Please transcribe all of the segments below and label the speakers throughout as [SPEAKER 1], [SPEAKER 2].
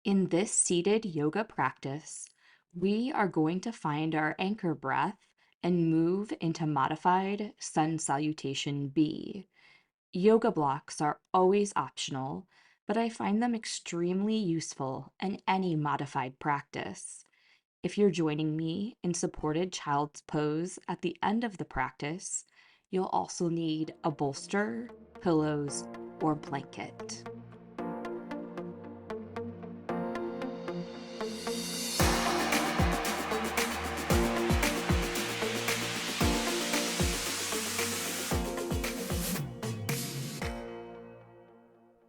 [SPEAKER 1] In this seated yoga practice, we are going to find our anchor breath and move into modified Sun Salutation B. Yoga blocks are always optional, but I find them extremely useful in any modified practice. If you're joining me in supported child's pose at the end of the practice, you'll also need a bolster, pillows, or blanket.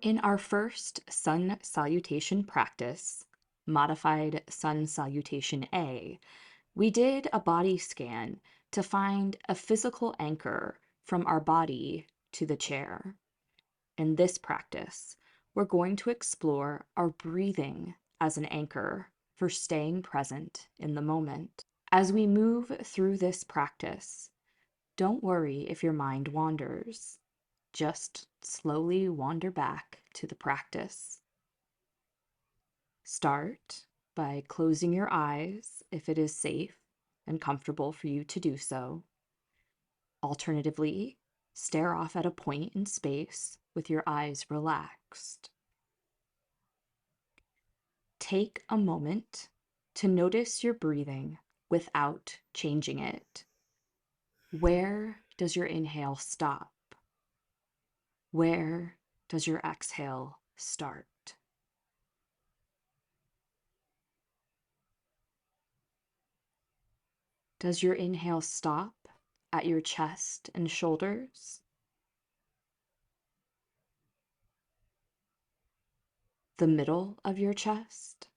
[SPEAKER 1] In our first Sun Salutation practice, modified Sun Salutation A, we did a body scan to find a physical anchor from our body to the chair. In this practice, we're going to explore our breathing as an anchor for staying present in the moment. As we move through this practice, don't worry if your mind wanders. Just slowly wander back to the practice. Start by closing your eyes if it is safe and comfortable for you to do so. Alternatively, stare off at a point in space with your eyes relaxed. Take a moment to notice your breathing without changing it. Where does your inhale stop? Where does your exhale start? Does your inhale stop at your chest and shoulders? The middle of your chest?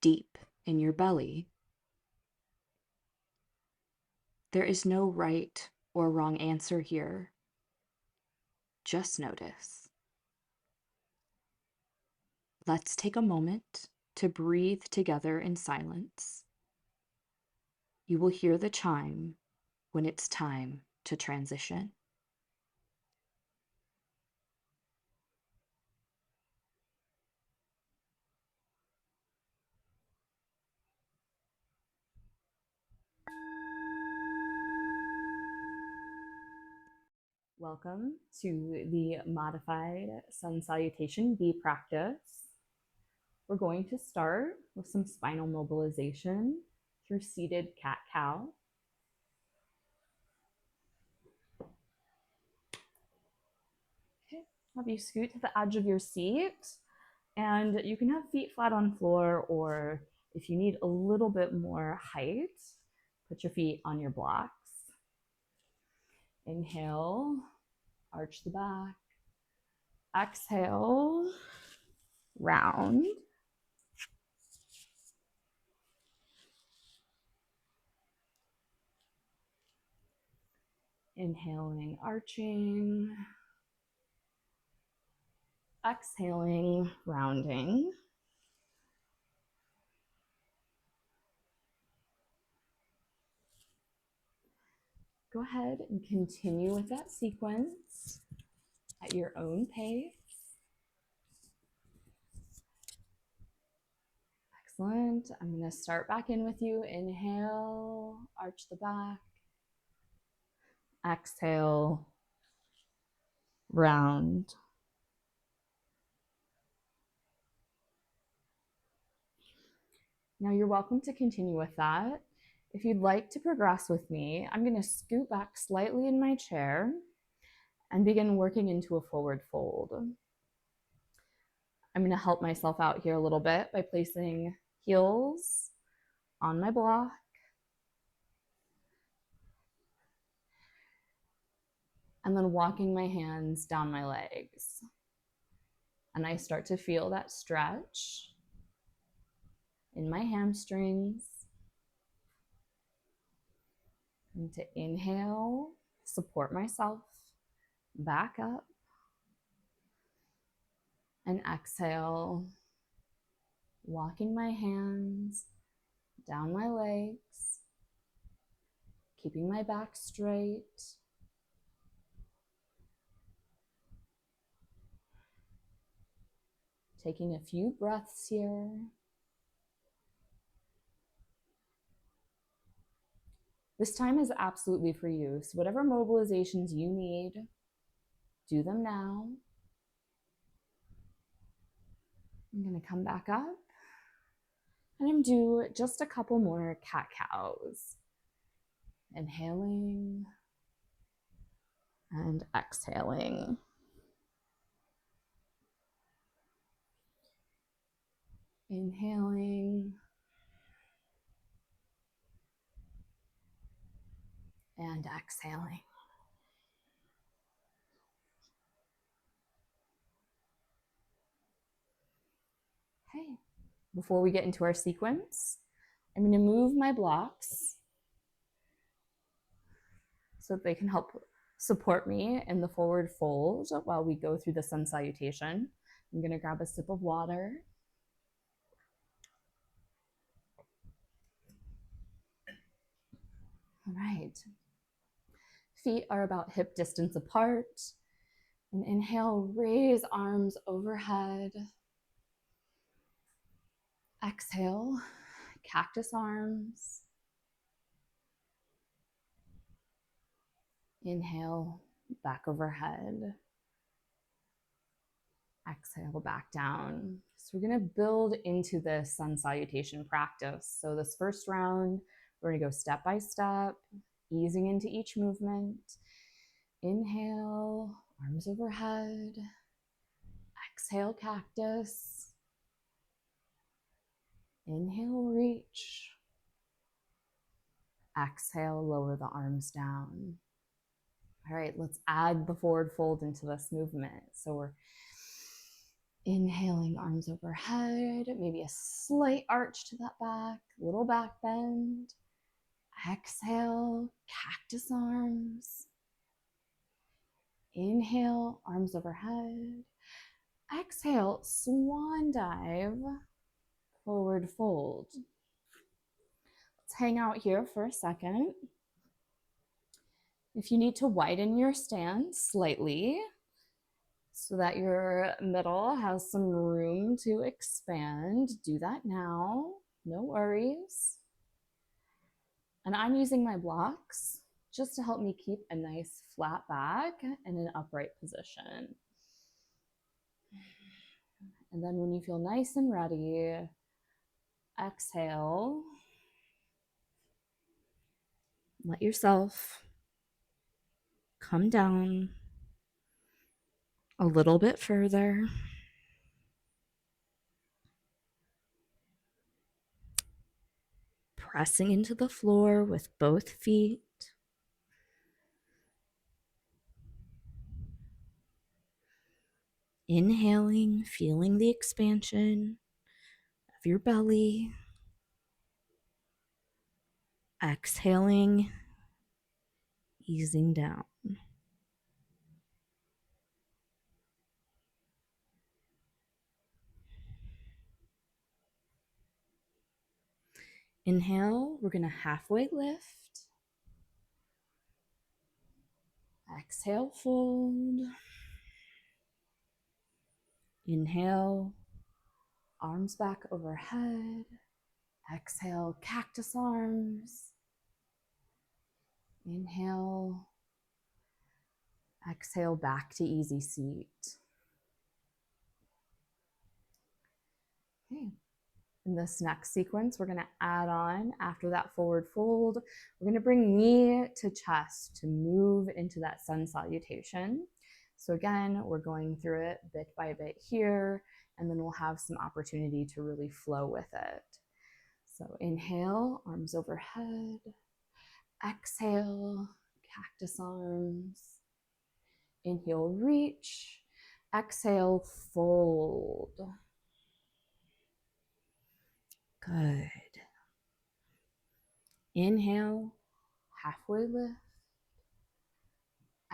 [SPEAKER 1] Deep in your belly? There is no right or wrong answer here. Just notice. Let's take a moment to breathe together in silence. You will hear the chime when it's time to transition. Welcome to the modified Sun Salutation B practice. We're going to start with some spinal mobilization through seated cat-cow. Okay, have you scoot to the edge of your seat, and you can have feet flat on floor, or if you need a little bit more height, put your feet on your blocks. Inhale, arch the back. Exhale, round. Inhaling, arching. Exhaling, rounding. Go ahead and continue with that sequence at your own pace. Excellent. I'm going to start back in with you. Inhale, arch the back. Exhale, round. Now you're welcome to continue with that. If you'd like to progress with me, I'm going to scoot back slightly in my chair and begin working into a forward fold. I'm going to help myself out here a little bit by placing heels on my block. And then walking my hands down my legs. And I start to feel that stretch in my hamstrings. And to inhale, support myself back up. And exhale, walking my hands down my legs, keeping my back straight. taking a few breaths here. This time is absolutely for you. So whatever mobilizations you need, do them now. I'm gonna come back up and I'm do just a couple more cat-cows. Inhaling and exhaling. Inhaling and exhaling. Okay, before we get into our sequence, I'm going to move my blocks so that they can help support me in the forward fold while we go through the sun salutation. I'm going to grab a sip of water. All right. Feet are about hip distance apart. And inhale, raise arms overhead. Exhale, cactus arms. Inhale, back overhead. Exhale, back down. So we're gonna build into this sun salutation practice. So this first round, we're gonna go step by step, easing into each movement. Inhale, arms overhead. Exhale, cactus. Inhale, reach. Exhale, lower the arms down. All right, let's add the forward fold into this movement. So we're inhaling, arms overhead, maybe a slight arch to that back, little back bend. Exhale, cactus arms. Inhale, arms overhead. Exhale, swan dive, forward fold. Let's hang out here for a second. If you need to widen your stance slightly so that your middle has some room to expand, do that now. No worries. And I'm using my blocks just to help me keep a nice flat back and an upright position. And then when you feel nice and ready, exhale. Let yourself come down a little bit further. Pressing into the floor with both feet. Inhaling, feeling the expansion of your belly. Exhaling, easing down. Inhale, we're going to halfway lift. Exhale, fold. Inhale, arms back overhead. Exhale, cactus arms. Inhale. Exhale, back to easy seat. Okay. In this next sequence, we're going to add on, after that forward fold, we're going to bring knee to chest to move into that sun salutation. So again, we're going through it bit by bit here, and then we'll have some opportunity to really flow with it. So inhale, arms overhead. Exhale, cactus arms. Inhale, reach. Exhale, fold. Good. Inhale, halfway lift.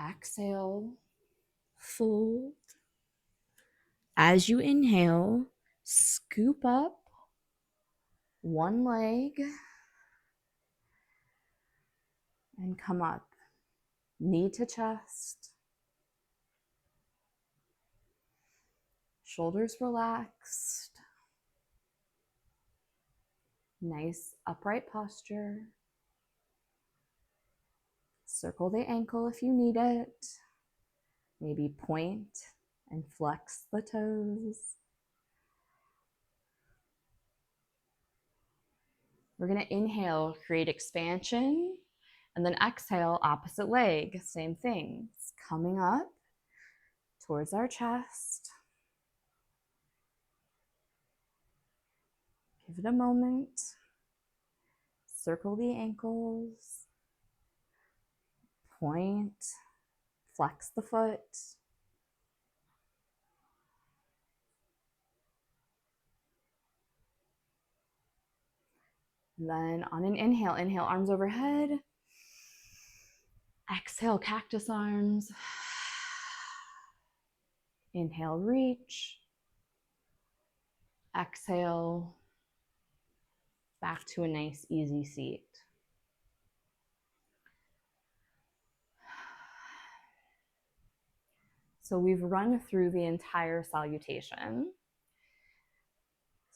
[SPEAKER 1] Exhale, fold. As you inhale, scoop up one leg and come up. Knee to chest. Shoulders relaxed. Nice upright posture. Circle the ankle if you need it. Maybe point and flex the toes. We're going to inhale, create expansion, and then exhale, opposite leg, same thing. It's coming up towards our chest. Give it a moment. Circle the ankles. Point. Flex the foot. And then on an inhale, inhale arms overhead. Exhale, cactus arms. Inhale, reach. Exhale, back to a nice easy seat. So we've run through the entire salutation.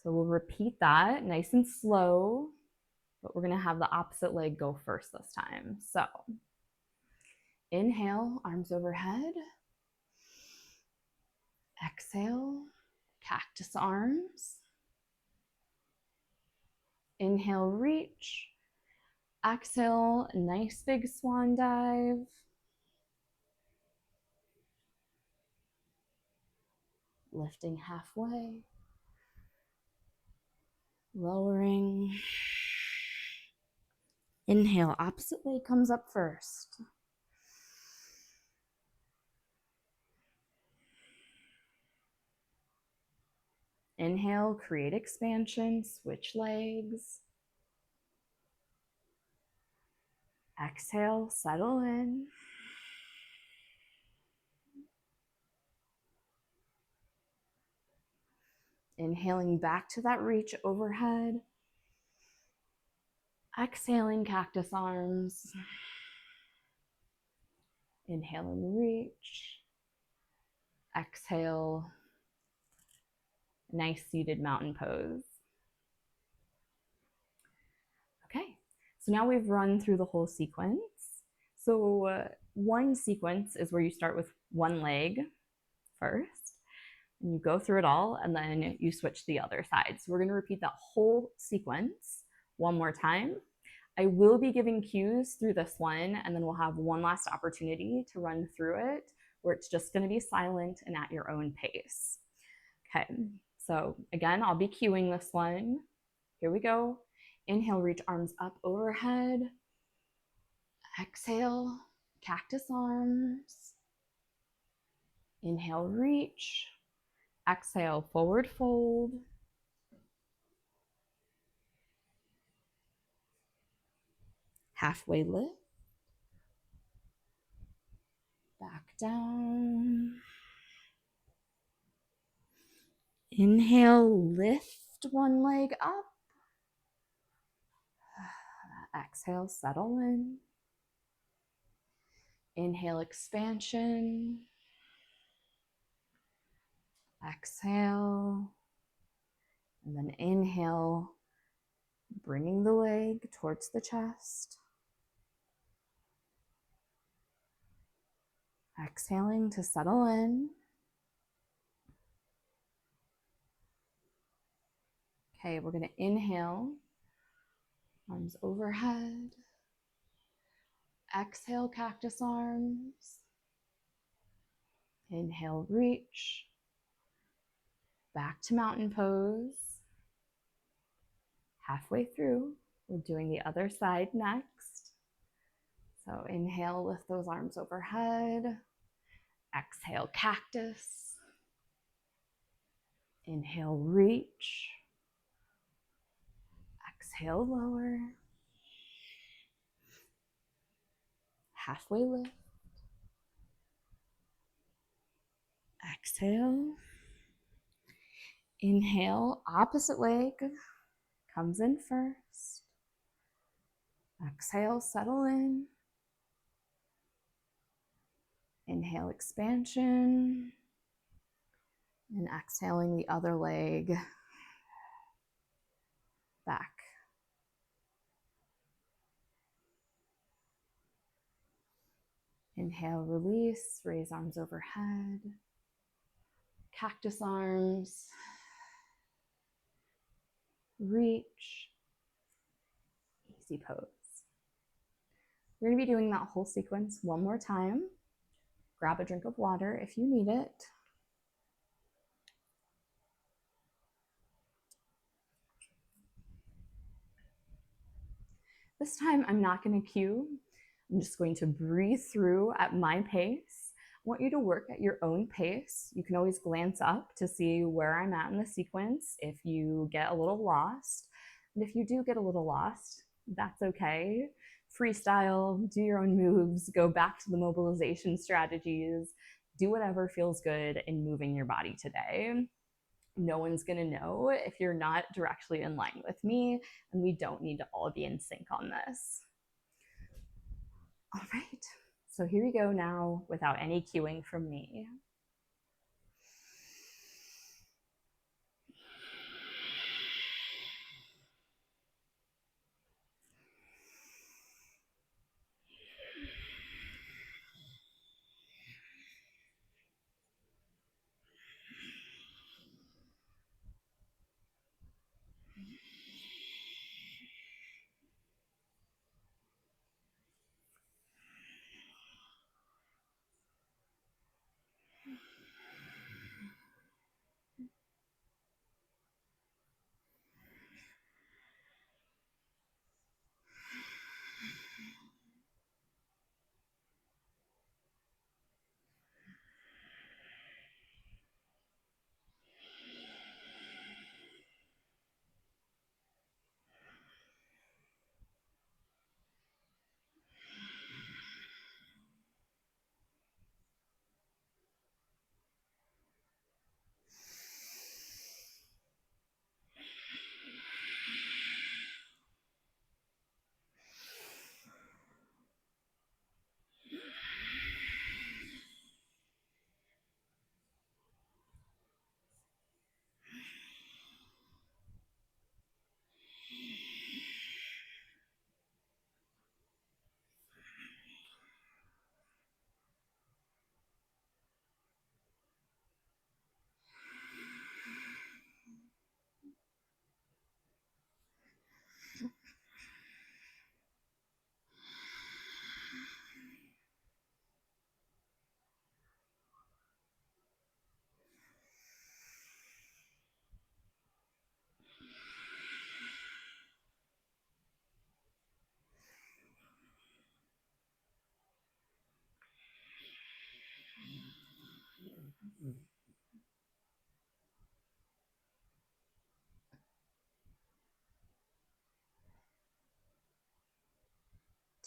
[SPEAKER 1] So we'll repeat that nice and slow, but we're gonna have the opposite leg go first this time. So inhale, arms overhead. Exhale, cactus arms. Inhale, reach. Exhale, nice big swan dive. Lifting halfway. Lowering. Inhale, opposite leg comes up first. Inhale, create expansion, switch legs. Exhale, settle in. Inhaling back to that reach overhead. Exhaling, cactus arms. Inhale and reach. Exhale, nice seated mountain pose. Okay, so now we've run through the whole sequence. So one sequence is where you start with one leg first, and you go through it all, and then you switch to the other side. So we're going to repeat that whole sequence one more time. I will be giving cues through this one, and then we'll have one last opportunity to run through it where it's just going to be silent and at your own pace. Okay, so again, I'll be cueing this one. Here we go. Inhale, reach arms up overhead. Exhale, cactus arms. Inhale, reach. Exhale, forward fold. Halfway lift. Back down. Inhale, lift one leg up. Exhale, settle in. Inhale, expansion. Exhale. And then inhale, bringing the leg towards the chest. Exhaling to settle in. Okay, we're going to inhale, arms overhead. Exhale, cactus arms. Inhale, reach. Back to mountain pose. Halfway through, we're doing the other side next. So inhale, lift those arms overhead. Exhale, cactus. Inhale, reach. Exhale, lower. Halfway lift. Exhale. Inhale, opposite leg comes in first. Exhale, settle in. Inhale, expansion. And And exhaling the other leg back. Inhale, release, raise arms overhead. Cactus arms. Reach. Easy pose. We're going to be doing that whole sequence one more time. Grab a drink of water if you need it. This time I'm not going to cue. I'm just going to breathe through at my pace. I want you to work at your own pace. You can always glance up to see where I'm at in the sequence if you get a little lost. And if you do get a little lost, that's okay. Freestyle, do your own moves, go back to the mobilization strategies, do whatever feels good in moving your body today. No one's going to know if you're not directly in line with me, and we don't need to all be in sync on this. All right, so here we go now without any cueing from me.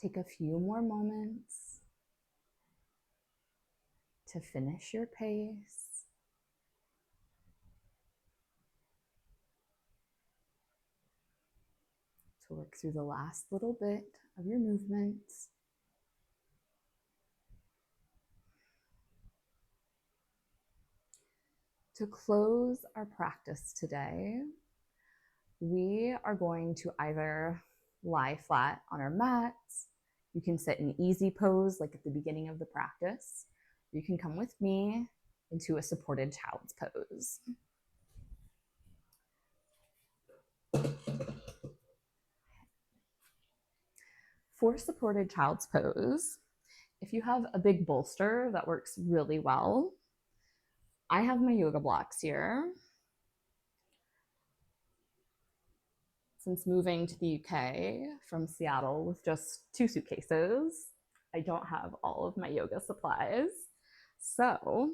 [SPEAKER 1] Take a few more moments to finish your pace. To work through the last little bit of your movements. To close our practice today, we are going to either lie flat on our mats. You can sit in easy pose like at the beginning of the practice. You can come with me into a supported child's pose. For supported child's pose, if you have a big bolster, that works really well. I have my yoga blocks here. Since moving to the UK from Seattle with just 2 suitcases, I don't have all of my yoga supplies. So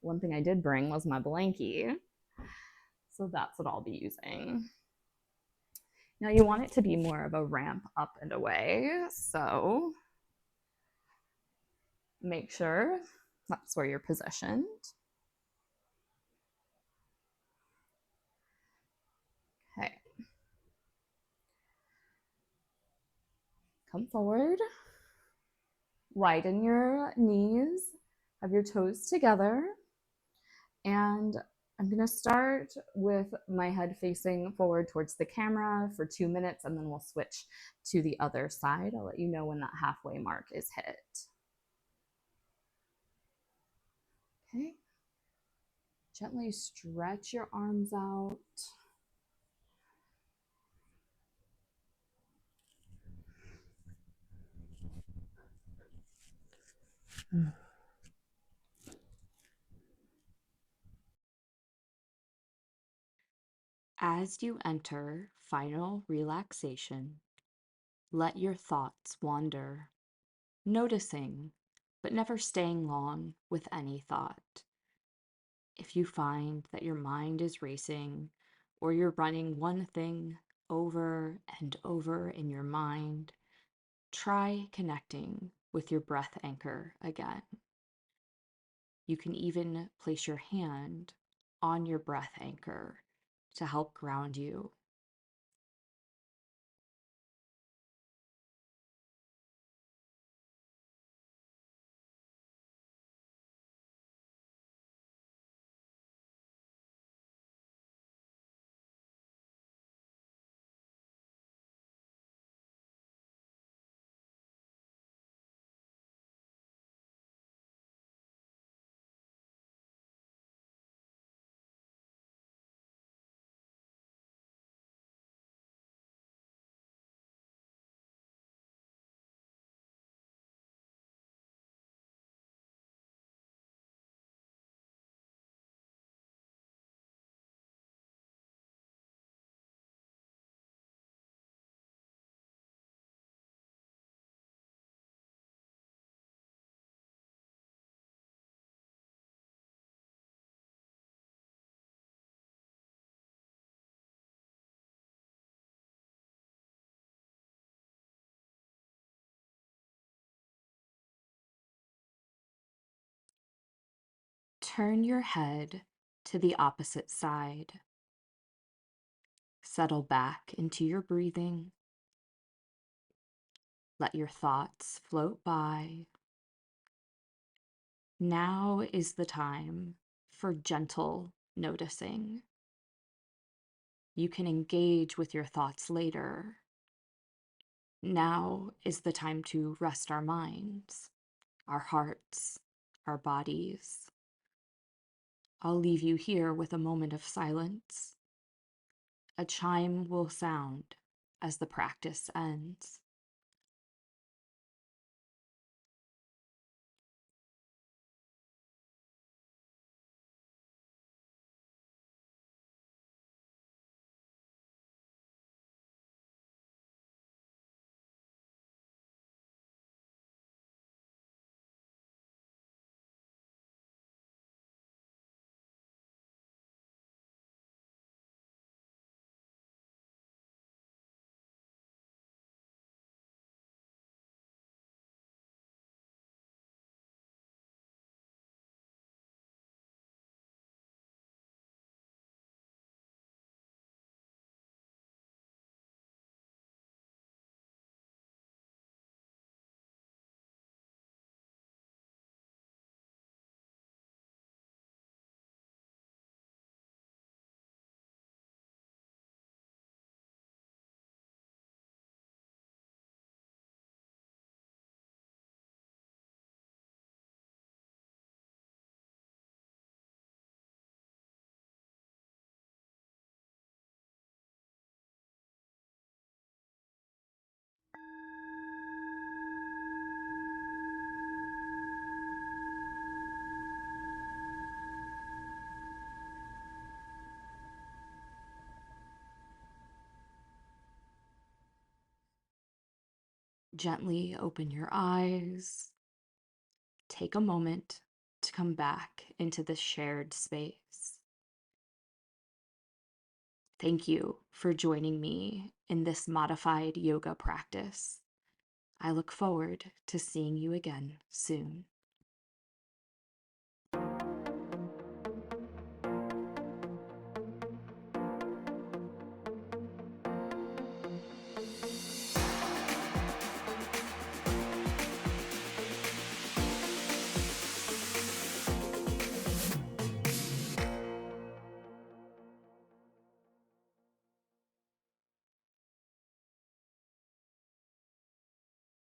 [SPEAKER 1] one thing I did bring was my blankie. So that's what I'll be using. Now you want it to be more of a ramp up and away. So make sure that's where you're positioned. Okay. Come forward. Widen your knees. Have your toes together. And I'm going to start with my head facing forward towards the camera for 2 minutes, and then we'll switch to the other side. I'll let you know when that halfway mark is hit. Okay. Gently stretch your arms out. As you enter final relaxation, let your thoughts wander, noticing, but never staying long with any thought. If you find that your mind is racing, or you're running one thing over and over in your mind, try connecting with your breath anchor again. You can even place your hand on your breath anchor to help ground you. Turn your head to the opposite side. Settle back into your breathing. Let your thoughts float by. Now is the time for gentle noticing. You can engage with your thoughts later. Now is the time to rest our minds, our hearts, our bodies. I'll leave you here with a moment of silence. A chime will sound as the practice ends. Gently open your eyes. Take a moment to come back into this shared space. Thank you for joining me in this modified yoga practice. I look forward to seeing you again soon.